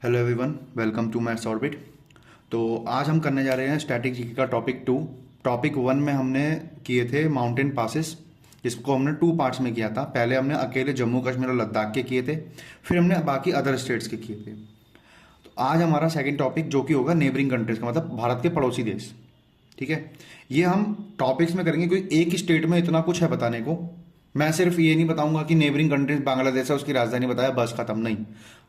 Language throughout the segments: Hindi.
Hello everyone, welcome to maths orbit. तो आज हम करने जा रहे हैं स्टैटिक जीके का टॉपिक 2। टॉपिक 1 में हमने किए थे माउंटेन पासिस, जिसको हमने 2 पार्ट्स में किया था। पहले हमने अकेले जम्मू कश्मीर और लद्दाख के किए थे, फिर हमने बाकी अदर स्टेट्स के किए थे। तो आज हमारा सेकंड टॉपिक जो कि होगा नेबरिंग कंट्रीज का, मतलब भारत के पड़ोसी देश। ठीक है, ये हम टॉपिक्स में करेंगे, कोई एक ही स्टेट में इतना कुछ है बताने को। मैं सिर्फ ये नहीं बताऊंगा कि नेबरिंग कंट्रीज बांग्लादेश है, उसकी राजधानी बताया, बस खत्म। नहीं,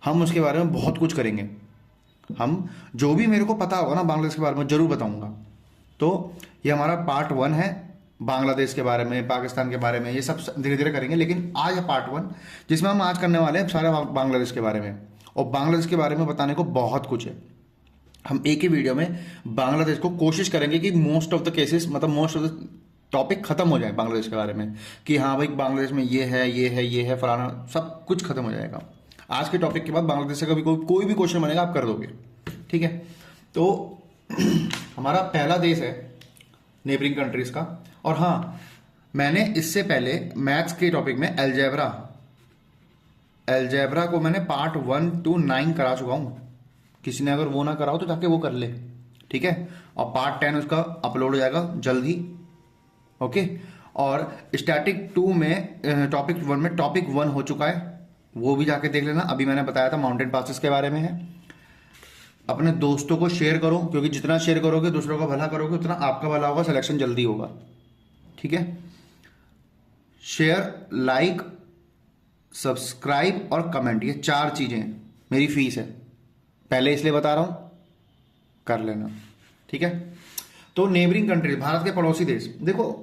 हम उसके बारे में बहुत कुछ करेंगे। हम जो भी मेरे को पता होगा ना बांग्लादेश के बारे में जरूर बताऊंगा। तो ये हमारा पार्ट 1 है, बांग्लादेश के बारे में, पाकिस्तान के बारे में, ये सब धीरे धीरे करेंगे। लेकिन आज है पार्ट 1, जिसमें हम आज करने वाले हैं सारा बांग्लादेश के बारे में। और बांग्लादेश के बारे में बताने को बहुत कुछ है। हम एक ही वीडियो में बांग्लादेश को कोशिश करेंगे कि मोस्ट ऑफ द केसेस, मतलब मोस्ट ऑफ द टॉपिक खत्म हो जाए बांग्लादेश के बारे में, कि हाँ भाई बांग्लादेश में ये है, ये है, ये है, फलाना, सब कुछ खत्म हो जाएगा। आज के टॉपिक के बाद बांग्लादेश से कभी कोई भी क्वेश्चन बनेगा, आप कर दोगे। ठीक है, तो हमारा पहला देश है नेबरिंग कंट्रीज का। और हाँ, मैंने इससे पहले मैथ्स के टॉपिक में एलजेब्रा को मैंने पार्ट 1 to 9 करा चुका हूं। किसी ने अगर वो ना कराओ तो जाके वो कर ले। ठीक है, और पार्ट 10 उसका अपलोड हो जाएगा जल्द ही। ओके, और स्टैटिक 2 में टॉपिक 1 में टॉपिक 1 हो चुका है, वो भी जाके देख लेना। अभी मैंने बताया था माउंटेन पासेस के बारे में है। अपने दोस्तों को शेयर करो, क्योंकि जितना शेयर करोगे, दूसरों का भला करोगे, उतना आपका भला होगा, सिलेक्शन जल्दी होगा। ठीक है, शेयर, लाइक, सब्सक्राइब और कमेंट, ये 4 चीजें मेरी फीस है। पहले इसलिए बता रहा हूं, कर लेना। ठीक है, तो नेबरिंग कंट्री, भारत के पड़ोसी देश, देखो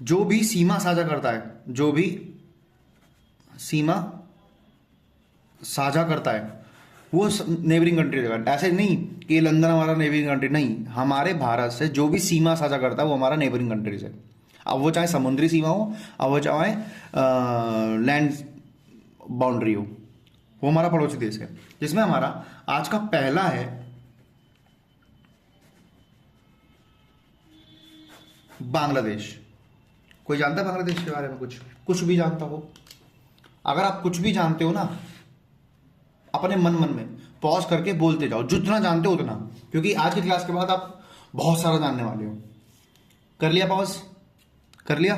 जो भी सीमा साझा करता है, जो भी सीमा साझा करता है, वो नेबरिंग कंट्री है। ऐसे नहीं कि लंदन हमारा नेबरिंग कंट्री, नहीं, हमारे भारत से जो भी सीमा साझा करता है वो हमारा नेबरिंग कंट्रीज है। अब वो चाहे समुद्री सीमा हो, अब वो चाहे लैंड बाउंड्री हो, वो हमारा पड़ोसी देश है। जिसमें हमारा आज का पहला है बांग्लादेश। कोई जानता है बांग्लादेश के बारे में? कुछ भी जानता हो? अगर आप कुछ भी जानते हो ना, अपने मन में पॉज करके बोलते जाओ, जितना जानते हो उतना, क्योंकि आज की क्लास के बाद आप बहुत सारा जानने वाले हो। कर लिया पॉज? कर लिया।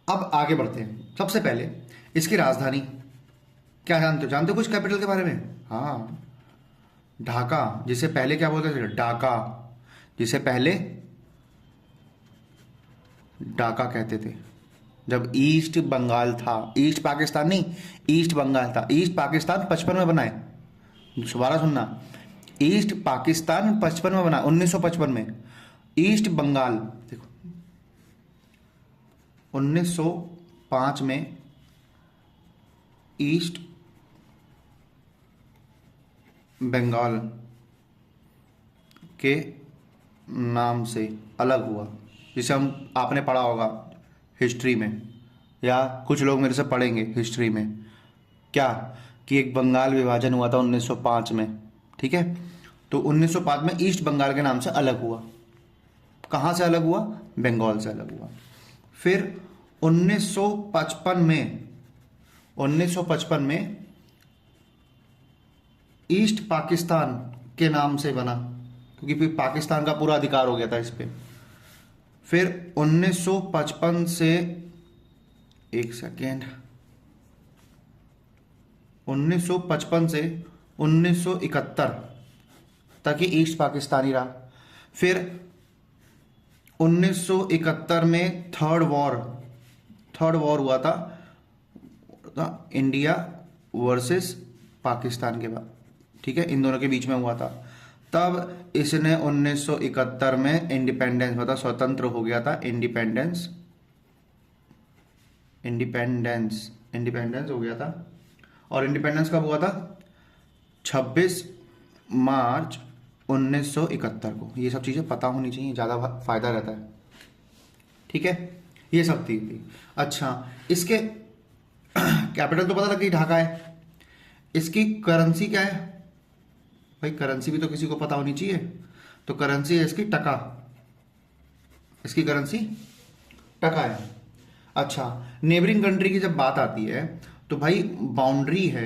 अब आगे बढ़ते हैं। सबसे पहले इसकी राजधानी क्या जानते हो? जानते हो कुछ कैपिटल के बारे में? हाँ, ढाका, जिसे पहले क्या बोलते थे? ढाका, जिसे पहले ढाका कहते थे। जब ईस्ट बंगाल था, ईस्ट पाकिस्तान नहीं, ईस्ट बंगाल था। ईस्ट पाकिस्तान 55 में बना है, दोबारा सुनना, ईस्ट पाकिस्तान 55 में बना, 1955 में। ईस्ट बंगाल, देखो 1905 में ईस्ट बंगाल के नाम से अलग हुआ, जिसे हम आपने पढ़ा होगा हिस्ट्री में, या कुछ लोग मेरे से पढ़ेंगे हिस्ट्री में, क्या कि एक बंगाल विभाजन हुआ था 1905 में। ठीक है, तो 1905 में ईस्ट बंगाल के नाम से अलग हुआ। कहाँ से अलग हुआ? बंगाल से अलग हुआ। फिर 1955 में ईस्ट पाकिस्तान के नाम से बना, क्योंकि फिर पाकिस्तान का पूरा अधिकार हो गया था इस पे। फिर 1955 से, एक सेकेंड, 1955 से 1971 तक ही ईस्ट पाकिस्तानी रहा। फिर 1971 में थर्ड वॉर हुआ था इंडिया वर्सेस पाकिस्तान के बाद। ठीक है, इन दोनों के बीच में हुआ था। तब इसने 1971 में इंडिपेंडेंस, मतलब स्वतंत्र हो गया था। इंडिपेंडेंस हो गया था। और इंडिपेंडेंस कब हुआ था? 26 मार्च 1971 को। ये सब चीज़ें पता होनी चाहिए, ज़्यादा फायदा रहता है। ठीक है, ये सब थी। अच्छा, इसके कैपिटल तो पता लग गई, ढाका है। इसकी करेंसी क्या है? भाई करेंसी भी तो किसी को पता होनी चाहिए। तो करेंसी है इसकी टका, इसकी करेंसी टका है। अच्छा, नेबरिंग कंट्री की जब बात आती है तो भाई बाउंड्री है,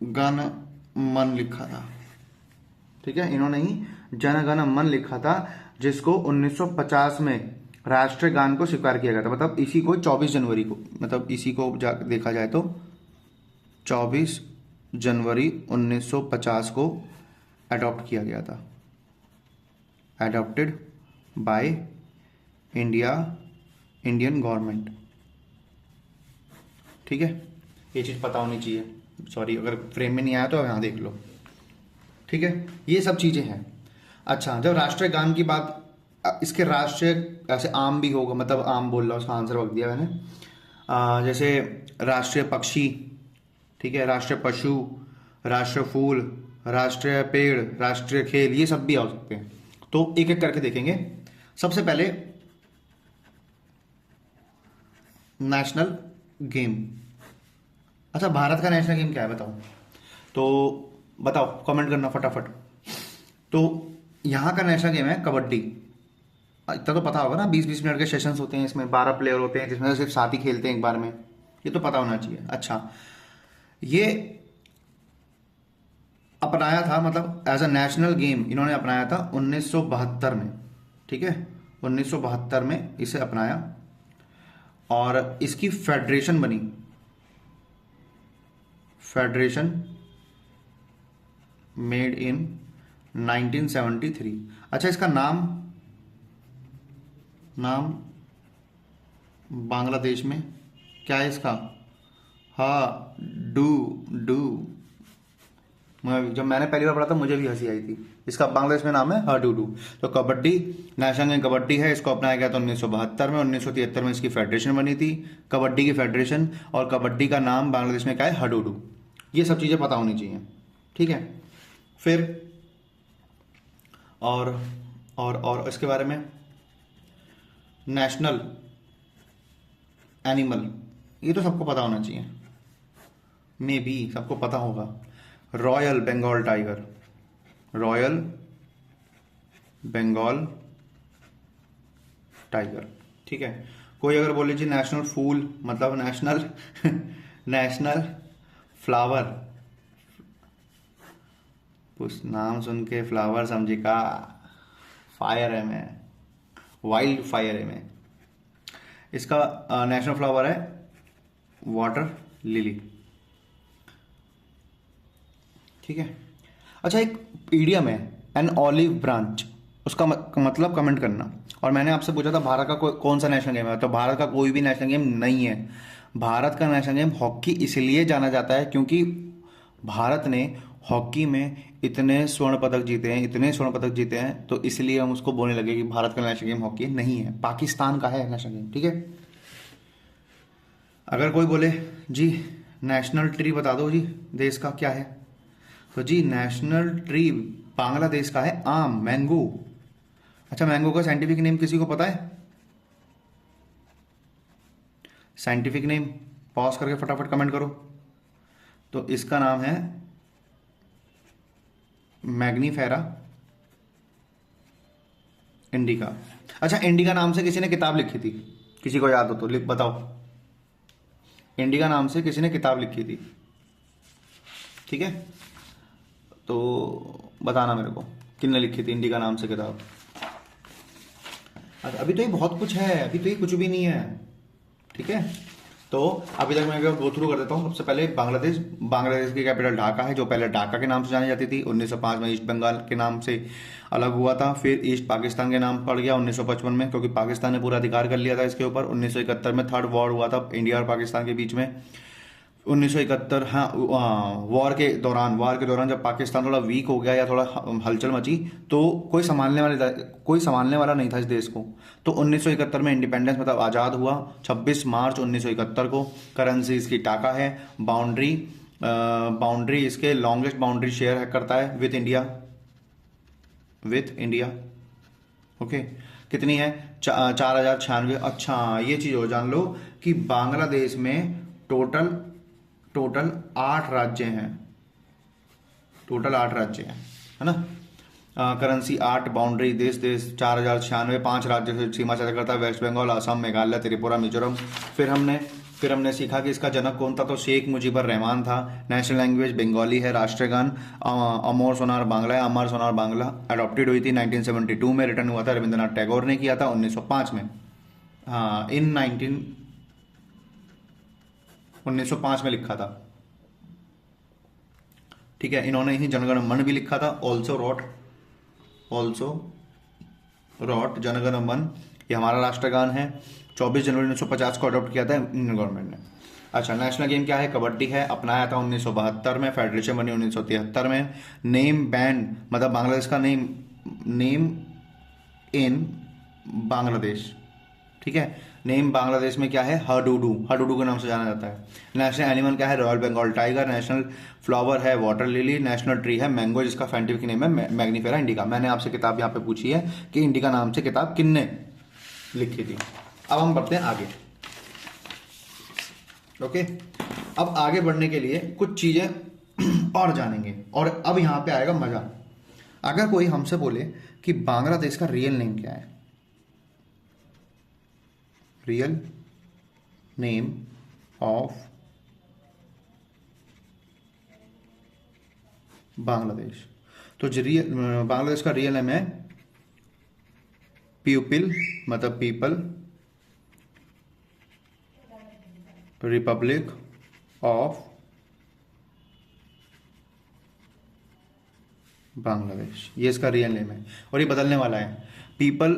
गण मन लिखा था, ठीक है, इन्होंने ही जन गण मन लिखा था, जिसको 1950 में राष्ट्रीय गान को स्वीकार किया गया था। मतलब इसी को 24 जनवरी को, मतलब इसी को देखा जाए तो 24 जनवरी 1950 को अडॉप्ट किया गया था, अडॉप्टेड बाय इंडियन गवर्नमेंट, ठीक है। ये चीज़ पता होनी चाहिए, सॉरी अगर फ्रेम में नहीं आया तो यहाँ देख लो, ठीक है, ये सब चीज़ें हैं। अच्छा, जब राष्ट्रीय गान की बात, इसके राष्ट्रीय ऐसे आम भी होगा, मतलब आम बोल रहा हूँ, उसका आंसर रख दिया मैंने। जैसे राष्ट्रीय पक्षी, ठीक है, राष्ट्रीय पशु, राष्ट्रीय फूल, राष्ट्रीय पेड़, राष्ट्रीय खेल, ये सब भी आ सकते हैं। तो एक एक करके देखेंगे। सबसे पहले नेशनल गेम। अच्छा, भारत का नेशनल गेम क्या है बताओ, तो बताओ, कमेंट करना फटाफट। तो यहाँ का नेशनल गेम है कबड्डी। इतना तो पता होगा ना, 20-20 मिनट के सेशंस होते हैं, इसमें 12 प्लेयर होते हैं, जिसमें सिर्फ 7 ही खेलते हैं एक बार में, ये तो पता होना चाहिए। अच्छा, ये अपनाया था, मतलब एज अ नेशनल गेम इन्होंने अपनाया था 1972 में, ठीक है, 1972 में इसे अपनाया, और इसकी फेडरेशन बनी, फेडरेशन मेड इन 1973। अच्छा, इसका नाम बांग्लादेश में क्या है इसका, हा डू। जब मैंने पहली बार पढ़ा था मुझे भी हंसी आई थी। इसका बांग्लादेश में नाम है हाडूडू। तो कबड्डी, नेशनल गेम कबड्डी है, इसको अपनाया गया था 1972 में। 1973 में इसकी फेडरेशन बनी थी, कबड्डी की फेडरेशन, और कबड्डी का नाम बांग्लादेश में क्या है, हाडूडू। ये सब चीज़ें पता होनी चाहिए, ठीक है। फिर और इसके बारे में, नेशनल एनिमल, ये तो सबको पता होना चाहिए, मे बी सबको पता होगा, royal Bengal tiger, royal Bengal tiger, ठीक है। कोई अगर बोले जी नेशनल फूल, मतलब नेशनल फ्लावर, उस नाम सुन के फ्लावर समझे का, फायर है मैं, वाइल्ड फायर है मैं। इसका नेशनल फ्लावर है वाटर लिली, ठीक है। अच्छा, एक ईडियम है एन ऑलिव ब्रांच, उसका मतलब कमेंट करना। और मैंने आपसे पूछा था भारत का कौन सा नेशनल गेम है, तो भारत का कोई भी नेशनल गेम नहीं है। भारत का नेशनल गेम हॉकी इसलिए जाना जाता है क्योंकि भारत ने हॉकी में इतने स्वर्ण पदक जीते हैं, तो इसलिए हम उसको बोलने लगे कि भारत का नेशनल गेम हॉकी नहीं है, पाकिस्तान का है नेशनल गेम, ठीक है। अगर कोई बोले जी नेशनल ट्री बता दो जी देश का क्या है, तो जी नेशनल ट्री बांग्लादेश का है आम, मैंगो। अच्छा, मैंगो का साइंटिफिक नेम किसी को पता है? साइंटिफिक नेम पॉज करके फटाफट कमेंट करो। तो इसका नाम है मैग्नीफेरा इंडिका। अच्छा, इंडिका नाम से किसी ने किताब लिखी थी, किसी को याद हो तो लिख बताओ। इंडिका नाम से किसी ने किताब लिखी थी, ठीक है, तो बताना मेरे को किसने लिखी थी इंडिका नाम से किताब। अच्छा, अभी तो ये बहुत कुछ है, अभी तो ये कुछ भी नहीं है, ठीक है। तो अभी तक मैं गो थ्रू कर देता हूँ। सबसे पहले बांग्लादेश की कैपिटल ढाका है, जो पहले ढाका के नाम से जानी जाती थी। 1905 में ईस्ट बंगाल के नाम से अलग हुआ था, फिर ईस्ट पाकिस्तान के नाम पड़ गया 1955 में, क्योंकि पाकिस्तान ने पूरा अधिकार कर लिया था इसके ऊपर। 1971 में थर्ड वॉर हुआ था इंडिया और पाकिस्तान के बीच में। 1971, हाँ, वॉर के दौरान जब पाकिस्तान थोड़ा वीक हो गया या थोड़ा हलचल मची, तो कोई संभालने वाला नहीं था इस देश को। तो 1971 में इंडिपेंडेंस, मतलब आज़ाद हुआ 26 मार्च 1971 को। करेंसी इसकी टाका है। बाउंड्री इसके लॉन्गेस्ट बाउंड्री शेयर करता है विथ इंडिया। ओके, कितनी है? 4096। अच्छा, ये चीज़ हो जान लो कि बांग्लादेश में टोटल 8 राज्य हैं, है ना। करेंसी 8, बाउंड्री देश 4096, 5 राज्य से सीमा साझा करता है, वेस्ट बंगाल, असम, मेघालय, त्रिपुरा, मिजोरम। फिर हमने फिर हमने सीखा कि इसका जनक कौन था, तो शेख मुजीबर रहमान था। नेशनल लैंग्वेज बंगाली है। राष्ट्रीय गान अमर सोनार बांग्ला है, अमर सोनार बांग्ला। अडॉप्टेड हुई थी 1972 में, रिटर्न हुआ था रविंद्रनाथ टैगोर ने किया था 1905 में। हाँ, 1905 में लिखा था। ठीक है, इन्होंने ही जनगण मन भी लिखा था। ऑल्सो रॉट जनगण मन, ये हमारा राष्ट्रगान है। 24 जनवरी 1950 को अडॉप्ट किया था इंडियन गवर्नमेंट ने। अच्छा, नेशनल गेम क्या है? कबड्डी है। अपनाया था 1972 में, फेडरेशन बनी 1973 में। नेम बैंड मतलब बांग्लादेश का नेम इन बांग्लादेश। ठीक है, नेम बांग्लादेश में क्या है? हडूडू, हडूडू के नाम से जाना जाता है। नेशनल एनिमल क्या है? Royal Bengal tiger. National flower है वाटर लिली। नेशनल ट्री है मैंगो, जिसका साइंटिफिक नेम है मैग्निफेरा इंडिका। मैंने आपसे किताब यहाँ पे पूछी है कि इंडिका नाम से किताब किसने लिखी थी। अब हम बढ़ते हैं आगे। ओके, अब आगे बढ़ने के लिए कुछ चीजें और जानेंगे, और अब यहां पे आएगा मजा। अगर कोई हमसे बोले कि बांग्लादेश का रियल नेम क्या है, रियल नेम ऑफ बांग्लादेश, तो बांग्लादेश का रियल नेम है पीपल, मतलब पीपल रिपब्लिक ऑफ बांग्लादेश, ये इसका रियल नेम है। और ये बदलने वाला है, पीपल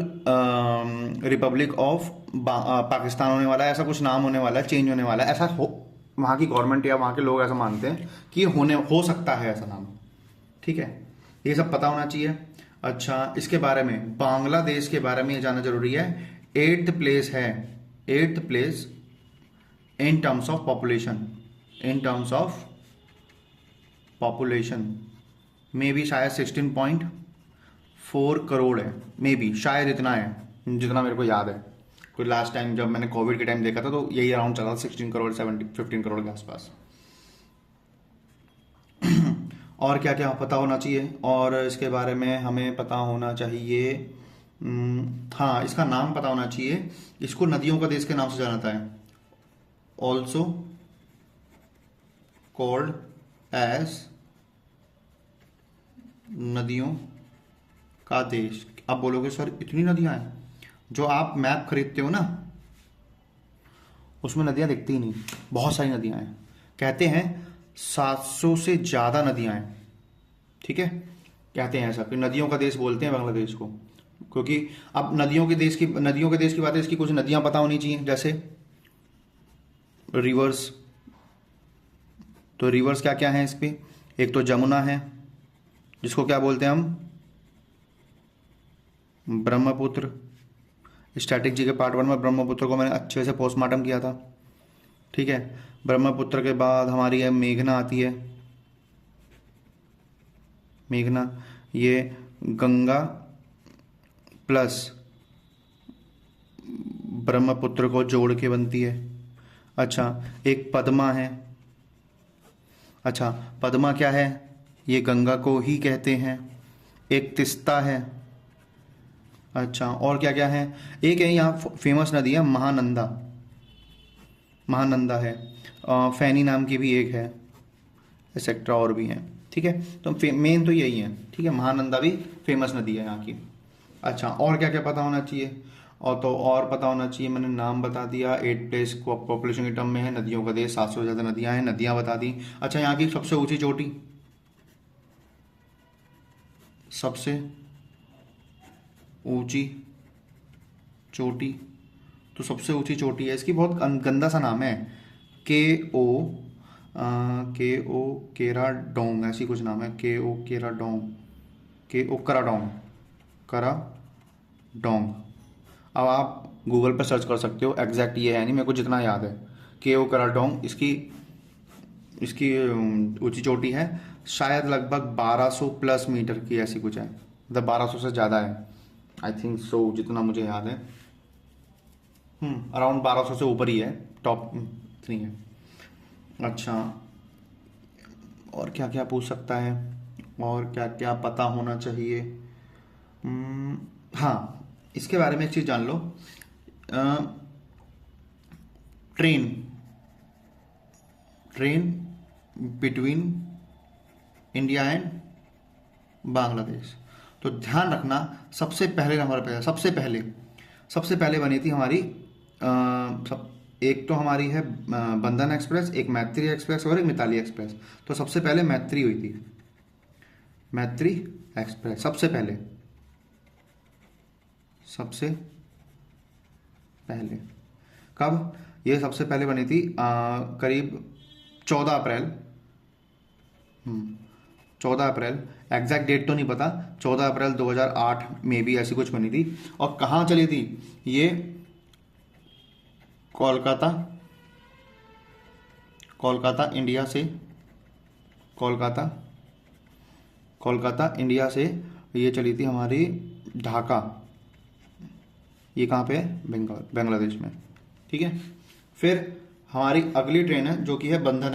रिपब्लिक ऑफ पाकिस्तान होने वाला है, ऐसा कुछ नाम होने वाला है, चेंज होने वाला है। ऐसा हो, वहाँ की गवर्नमेंट या वहाँ के लोग ऐसा मानते हैं कि हो सकता है ऐसा नाम। ठीक है, ये सब पता होना चाहिए। अच्छा, इसके बारे में, बांग्लादेश के बारे में ये जानना जरूरी है। 8th प्लेस है, 8th place in terms of population, in terms of population में भी शायद 16.4 करोड़ है, मे बी शायद इतना है, जितना मेरे को याद है। कोई लास्ट टाइम जब मैंने कोविड के टाइम देखा था तो यही अराउंड चला था, 16 करोड़ 15 करोड़ के आसपास। और क्या क्या पता होना चाहिए, और इसके बारे में हमें पता होना चाहिए, हाँ, इसका नाम पता होना चाहिए। इसको नदियों का देश के नाम से जाना जाता है, ऑल्सो कॉल्ड एज नदियों का देश। आप बोलोगे सर इतनी नदियां हैं? जो आप मैप खरीदते हो ना, उसमें नदियां दिखती ही नहीं, बहुत सारी नदियां हैं। कहते हैं 700 से ज़्यादा नदियां हैं। ठीक है, कहते हैं ऐसा कि नदियों का देश बोलते हैं बांग्लादेश को, क्योंकि अब नदियों के देश की बात है, इसकी कुछ नदियां पता होनी चाहिए, जैसे रिवर्स। तो रिवर्स क्या क्या है इस पे? एक तो जमुना है, जिसको क्या बोलते हैं हम? ब्रह्मपुत्र। स्टैटिक जी के पार्ट 1 में ब्रह्मपुत्र को मैंने अच्छे से पोस्टमार्टम किया था। ठीक है, ब्रह्मपुत्र के बाद हमारी है मेघना आती है। मेघना ये गंगा प्लस ब्रह्मपुत्र को जोड़ के बनती है। अच्छा, एक पद्मा है। अच्छा, पद्मा क्या है? ये गंगा को ही कहते हैं। एक तिस्ता है। अच्छा, और क्या क्या है? एक है यहाँ फेमस नदी है महानंदा, महानंदा है। फैनी नाम की भी एक है, एक्सेट्रा और भी हैं। ठीक है, तो मेन तो यही है। ठीक है, महानंदा भी फेमस नदी है यहाँ की। अच्छा, और क्या क्या पता होना चाहिए? और पता होना चाहिए, मैंने नाम बता दिया। 8 प्लेस पॉपुलेशन के टर्म में है, नदियों का देश, 700 से ज़्यादा नदियाँ हैं, नदियाँ बता दी। अच्छा, यहाँ की सबसे ऊंची चोटी, सबसे ऊंची चोटी, तो सबसे ऊंची चोटी है, इसकी बहुत गंदा सा नाम है, केराडोंग, ऐसी कुछ नाम है, कराडोंग। अब आप गूगल पर सर्च कर सकते हो, एग्जैक्ट ये है नहीं, मेरे को जितना याद है, कराडोंग इसकी ऊंची चोटी है। शायद लगभग 1200 प्लस मीटर की ऐसी कुछ है, मतलब 1200 से ज़्यादा है, आई थिंक सो, जितना मुझे याद है। अराउंड 1200 से ऊपर ही है, टॉप इतनी है। अच्छा, और क्या क्या पूछ सकता है, और क्या क्या पता होना चाहिए? हाँ, इसके बारे में एक चीज़ जान लो। Train train between India and Bangladesh. तो ध्यान रखना, सबसे पहले नंबर पे, सबसे पहले बनी थी हमारी एक तो हमारी है बंधन एक्सप्रेस, एक मैत्री एक्सप्रेस और एक मिताली एक्सप्रेस। तो सबसे पहले मैत्री हुई थी, मैत्री एक्सप्रेस सबसे पहले कब ये सबसे पहले बनी थी? करीब 14 अप्रैल 14 अप्रैल, एग्जैक्ट डेट तो नहीं पता, 14 अप्रैल 2008 में भी ऐसी कुछ बनी थी। और कहाँ चली थी ये? कोलकाता इंडिया से, कोलकाता इंडिया से ये चली थी हमारी ढाका। ये कहाँ पे है? बांग्लादेश में। ठीक है। फिर हमारी अगली ट्रेन है जो कि है बंधन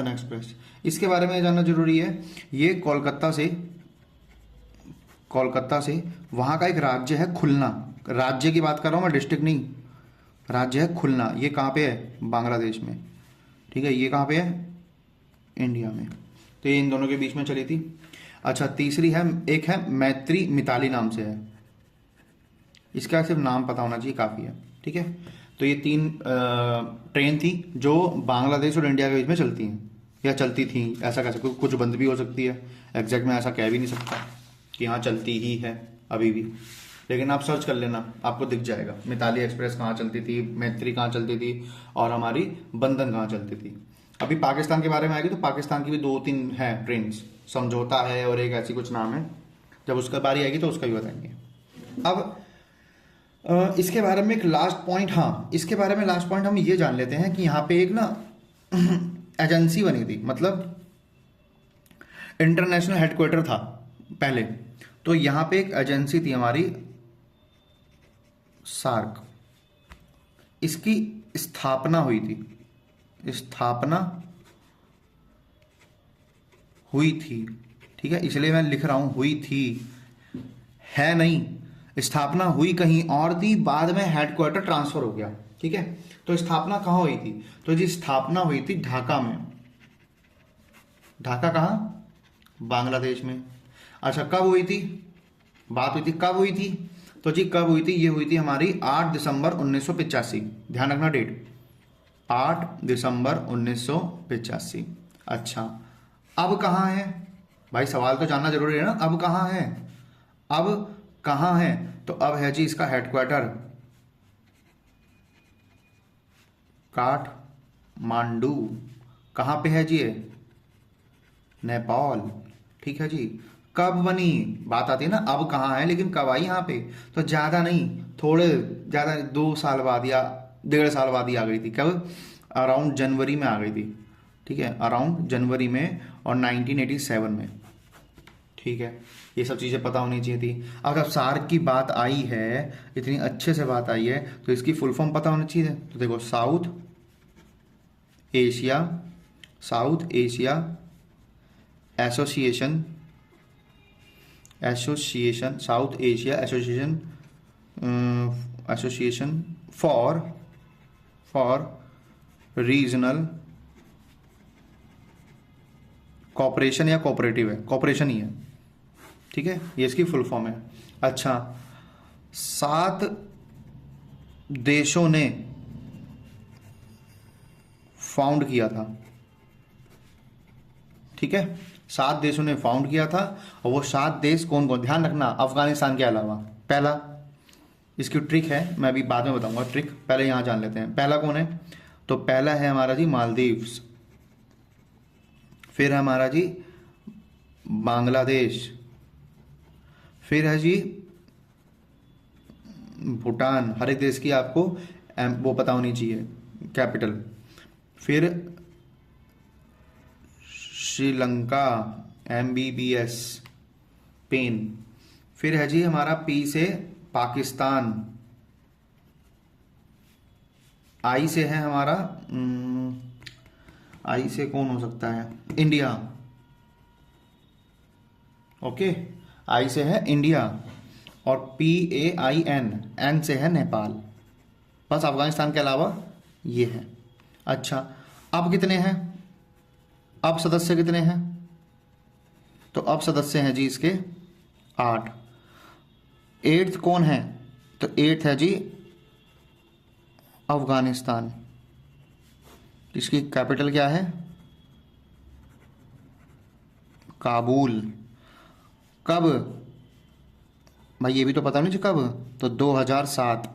एक्सप्रेस। इसके बारे में जानना जरूरी है। ये कोलकाता से वहाँ का एक राज्य है खुलना, राज्य की बात कर रहा हूँ मैं, डिस्ट्रिक्ट नहीं, राज्य है खुलना। ये कहाँ पे है? बांग्लादेश में। ठीक है। ये कहाँ पे है? इंडिया में। तो ये इन दोनों के बीच में चली थी। अच्छा, तीसरी है, एक है मैत्री मिताली नाम से है, इसका सिर्फ नाम पता होना चाहिए, काफ़ी है। ठीक है। तो ये 3 ट्रेन थी जो बांग्लादेश और इंडिया के बीच में चलती हैं या चलती थी, ऐसा कह सकते, कुछ बंद भी हो सकती है, एग्जैक्ट मैं ऐसा कह भी नहीं सकता कि हाँ चलती ही है अभी भी, लेकिन आप सर्च कर लेना, आपको दिख जाएगा मिताली एक्सप्रेस कहाँ चलती थी, मैत्री कहाँ चलती थी और हमारी बंधन कहाँ चलती थी। अभी पाकिस्तान के बारे में आएगी तो पाकिस्तान की भी 2-3 हैं ट्रेन, समझौता है और एक ऐसी कुछ नाम है, जब उसका बारी आएगी तो उसका भी बताएंगे। अब इसके बारे में एक लास्ट पॉइंट, हाँ इसके बारे में लास्ट पॉइंट हम ये जान लेते हैं कि यहाँ पे एक ना एजेंसी बनी थी, मतलब इंटरनेशनल हेडक्वार्टर था पहले। तो यहाँ पे एक एजेंसी थी हमारी सार्क, इसकी स्थापना हुई थी, ठीक है, इसलिए मैं लिख रहा हूं हुई थी, है नहीं, स्थापना हुई कहीं और थी, बाद में हेडक्वार्टर ट्रांसफर हो गया। ठीक है। तो स्थापना कहाँ हुई थी? तो जी स्थापना हुई थी ढाका में। ढाका कहाँ? बांग्लादेश में। अच्छा, कब हुई थी? बात हुई थी कब हुई थी? तो जी कब हुई थी? ये हुई थी हमारी 8 दिसंबर 1985। ध्यान रखना डेट, 8 दिसंबर 1985। अच्छा, अब कहाँ है भाई? सवाल तो जानना जरूरी है ना, अब कहाँ है? अब कहाँ है? तो अब है जी इसका हेडक्वार्टर काठमांडू। कहाँ पे है जी ये? नेपाल। ठीक है जी। कब बनी? बात आती है ना अब कहाँ है, लेकिन कब आई यहाँ पे? तो ज़्यादा नहीं, थोड़े ज़्यादा 2 साल बाद या 1.5 साल बाद ही आ गई थी। कब? अराउंड जनवरी में आ गई थी। ठीक है, अराउंड जनवरी में और 1987 में। ठीक है, ये सब चीज़ें पता होनी चाहिए थी। अब सार्क की बात आई है, इतनी अच्छे से बात आई है, तो इसकी फुल फॉर्म पता होनी चाहिए। तो देखो, South Asia association, South Asia association for regional cooperation, या कोऑपरेटिव है, कॉपरेशन ही है। ठीक है, ये इसकी फुल फॉर्म है। अच्छा, 7 देशों ने फाउंड किया था। ठीक है, 7 देशों ने फाउंड किया था, और वो 7 देश कौन कौन? ध्यान रखना, अफगानिस्तान के अलावा। पहला, इसकी ट्रिक है, मैं अभी बाद में बताऊंगा ट्रिक, पहले यहां जान लेते हैं। पहला कौन है? तो पहला है हमारा जी मालदीव्स, फिर है हमारा जी बांग्लादेश, फिर है जी भूटान। हर एक देश की आपको वो पता होनी चाहिए कैपिटल। फिर श्रीलंका, MBBS, स्पेन। फिर है जी हमारा P से पाकिस्तान, I से है हमारा I से कौन हो सकता है? इंडिया। ओके, I से है इंडिया, और PAIN, N से है नेपाल। बस अफगानिस्तान के अलावा ये है। अच्छा, अब कितने हैं, अब सदस्य कितने हैं? तो अब सदस्य हैं जी इसके 8। एट्थ कौन है? तो एट्थ है जी अफगानिस्तान। इसकी कैपिटल क्या है? काबुल। कब भाई, ये भी तो पता नहीं जी कब। तो 2007।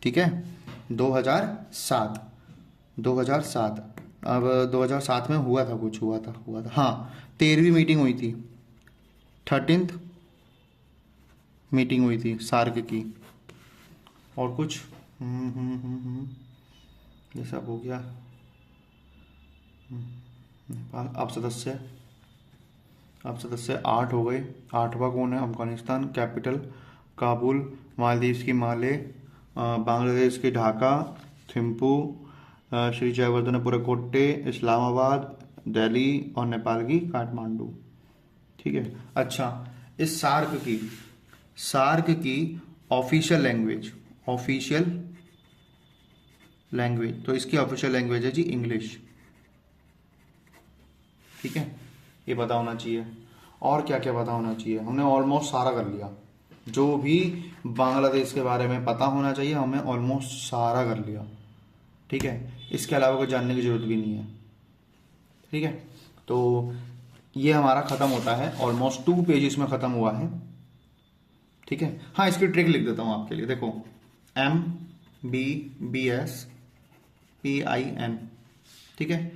ठीक है, 2007। 2007। अब 2007 में हुआ था कुछ, हुआ था हाँ, 13वीं मीटिंग हुई थी, 13th मीटिंग हुई थी सार्क की। और कुछ ये सब हो गया। नेपाल। अब सदस्य 8 हो गए। 8वां कौन है? अफगानिस्तान। कैपिटल काबुल। मालदीव की माले, बांग्लादेश की ढाका, थिम्पू, श्री जयवर्धनपुरा कोट्टे, इस्लामाबाद, दिल्ली और नेपाल की काठमांडू। ठीक है। अच्छा, इस सार्क की ऑफिशियल लैंग्वेज, तो इसकी ऑफिशियल लैंग्वेज है जी इंग्लिश। ठीक है, ये पता होना चाहिए। और क्या क्या पता होना चाहिए? हमने ऑलमोस्ट सारा कर लिया, जो भी बांग्लादेश के बारे में पता होना चाहिए हमने ऑलमोस्ट सारा कर लिया। ठीक है, इसके अलावा कोई जानने की जरूरत भी नहीं है। ठीक है, तो ये हमारा खत्म होता है, ऑलमोस्ट 2 पेजेस में खत्म हुआ है। ठीक है, हाँ, इसकी ट्रिक लिख देता हूं आपके लिए। देखो, MBBSPIN। ठीक है,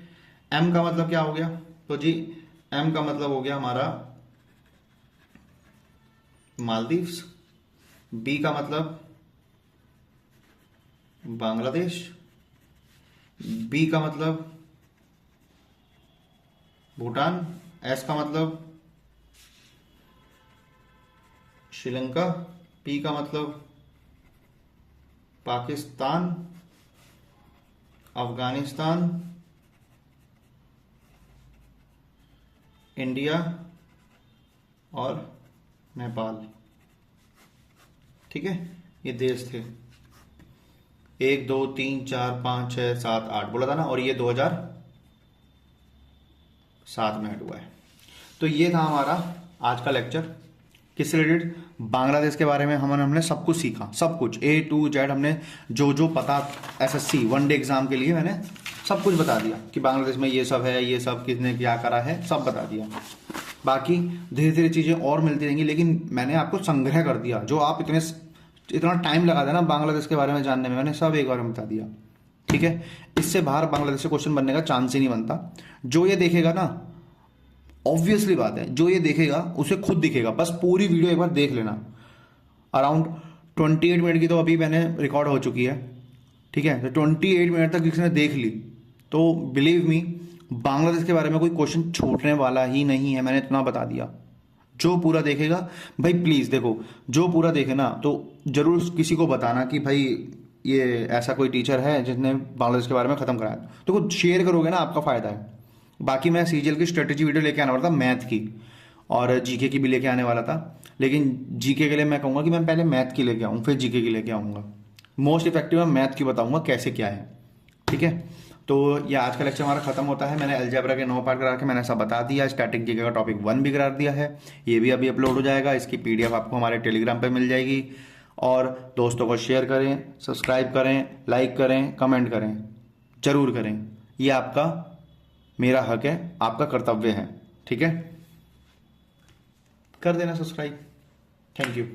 M का मतलब क्या हो गया? तो जी M का मतलब हो गया हमारा मालदीव्स। B का मतलब बांग्लादेश। B का मतलब भूटान। S का मतलब श्रीलंका। P का मतलब पाकिस्तान, अफगानिस्तान, इंडिया और नेपाल। ठीक है, ये देश थे। 1 2 3 4 5 6 7 8 बोला था ना, और ये 2007 में ऐड हुआ है। तो ये था हमारा आज का लेक्चर। किससे रिलेटेड? बांग्लादेश के बारे में हमने सब कुछ सीखा, सब कुछ A to Z हमने जो पता SSC 1 डे एग्जाम के लिए मैंने सब कुछ बता दिया कि बांग्लादेश में ये सब है, ये सब किसने क्या करा है, सब बता दिया। बाकी धीरे धीरे चीज़ें और मिलती रहेंगी, लेकिन मैंने आपको संग्रह कर दिया। जो आप इतना टाइम लगा देना बांग्लादेश के बारे में जानने में, मैंने सब एक बार में बता दिया। ठीक है, इससे बाहर बांग्लादेश से क्वेश्चन बनने का चांस ही नहीं बनता। जो ये देखेगा ना, ऑब्वियसली बात है, जो ये देखेगा उसे खुद दिखेगा। बस पूरी वीडियो एक बार देख लेना। अराउंड 28 मिनट की तो अभी मैंने रिकॉर्ड हो चुकी है। ठीक है, तो 28 मिनट तक किसी ने देख ली तो बिलीव मी, बांग्लादेश के बारे में कोई क्वेश्चन छूटने वाला ही नहीं है। मैंने इतना बता दिया। जो पूरा देखेगा भाई, प्लीज़ देखो, जो पूरा देखे ना तो जरूर किसी को बताना कि भाई ये ऐसा कोई टीचर है जिसने बांग्लादेश के बारे में ख़त्म कराया। तो कुछ शेयर करोगे ना, आपका फ़ायदा है। बाकी मैं सीजीएल की स्ट्रेटेजी वीडियो लेके आने वाला था, मैथ की, और जीके की भी लेके आने वाला था। लेकिन जीके के लिए मैं कहूँगा कि मैं पहले मैथ की लेके आऊँ, फिर जीके की लेके आऊँगा। मोस्ट इफेक्टिव मैं मैथ की बताऊँगा कैसे क्या है। ठीक है, तो ये आज का लेक्चर हमारा खत्म होता है। मैंने अलजेब्रा के 9 पार्ट करा के मैंने सब बता दिया। स्टैटिक जीके का टॉपिक 1 भी करा दिया है, ये भी अभी अपलोड हो जाएगा। इसकी PDF आपको हमारे टेलीग्राम पे मिल जाएगी। और दोस्तों को शेयर करें, सब्सक्राइब करें, लाइक करें, कमेंट करें, जरूर करें। ये आपका, मेरा हक है, आपका कर्तव्य है। ठीक है, कर देना सब्सक्राइब। Thank you.